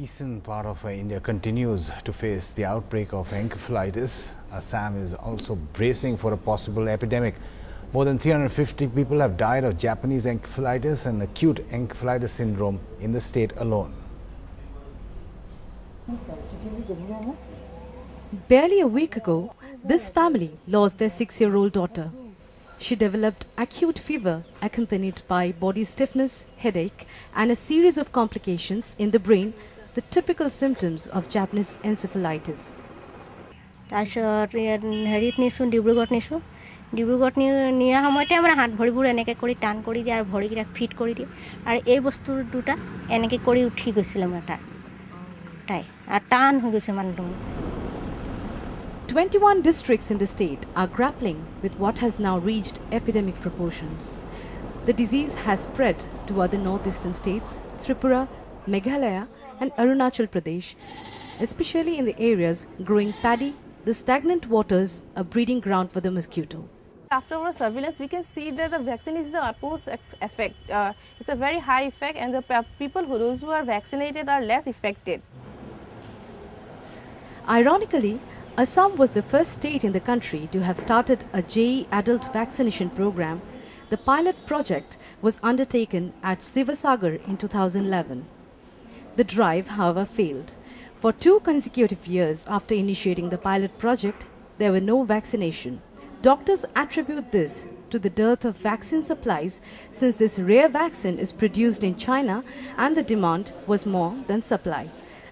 Eastern part of India continues to face the outbreak of encephalitis. Assam is also bracing for a possible epidemic. More than 350 people have died of Japanese encephalitis and acute encephalitis syndrome in the state alone. Barely a week ago, this family lost their 6-year-old daughter. She developed acute fever accompanied by body stiffness, headache and a series of complications in the brain, the typical symptoms of Japanese encephalitis. Dibrugarh নিয়া সময়তে আমরা হাত ভৰিবোৰ এনেকে কৰি টান কৰি দিয়ে আৰু ভৰিগিৰা ফিট কৰি দিয়ে আৰু এই বস্তু দুটা এনেকে কৰি উঠি গৈছিল মাটা তাই আৰু টান হৈ গৈছে মানুহটো 21 districts in the state are grappling with what has now reached epidemic proportions. The disease has spread to other northeastern states, Tripura, Meghalaya and Arunachal Pradesh, especially in the areas growing paddy. The stagnant waters are breeding ground for the mosquito. After our surveillance, we can see that the vaccine is the opposite effect. It's a very high effect, and the people those who are vaccinated are less affected. Ironically, Assam was the first state in the country to have started a JE adult vaccination program. The pilot project was undertaken at Sivasagar in 2011. The drive, however, failed. For 2 consecutive years after initiating the pilot project, there were no vaccination. Doctors attribute this to the dearth of vaccine supplies since this rare vaccine is produced in China and the demand was more than supply.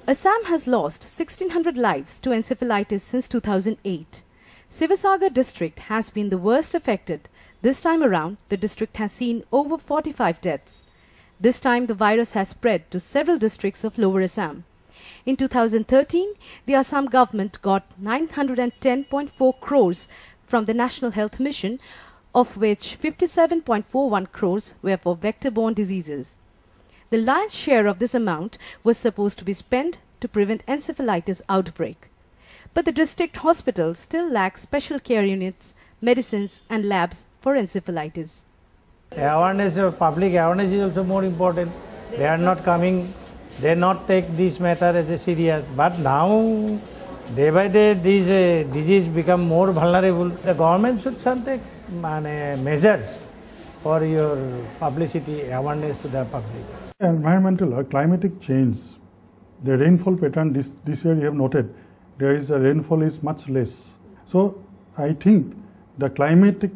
Assam has lost 1,600 lives to encephalitis since 2008. Sivasagar district has been the worst affected. This time around, the district has seen over 45 deaths. This time, the virus has spread to several districts of Lower Assam. In 2013, the Assam government got 910.4 crores from the National Health Mission, of which 57.41 crores were for vector-borne diseases. The lion's share of this amount was supposed to be spent to prevent encephalitis outbreak. But the district hospitals still lack special care units, medicines and labs for encephalitis. Awareness of public awareness is also more important. They are not coming. They not take this matter as a serious. But now, day by day, this disease become more vulnerable. The government should take measures for your publicity awareness to the public. Environmental or climatic change, the rainfall pattern this year you have noted, there is the rainfall is much less. So I think the climatic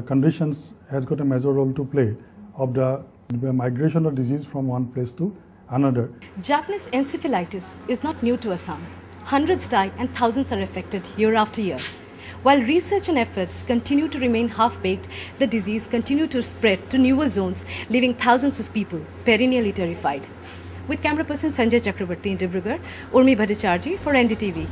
conditions has got a major role to play of the migration of disease from one place to another. Japanese encephalitis is not new to Assam. Hundreds die and thousands are affected year after year. While research and efforts continue to remain half-baked, the disease continues to spread to newer zones, leaving thousands of people perennially terrified. With camera person Sanjay Chakrabarti in Dibrugarh, Urmi Bhattacharjee for NDTV.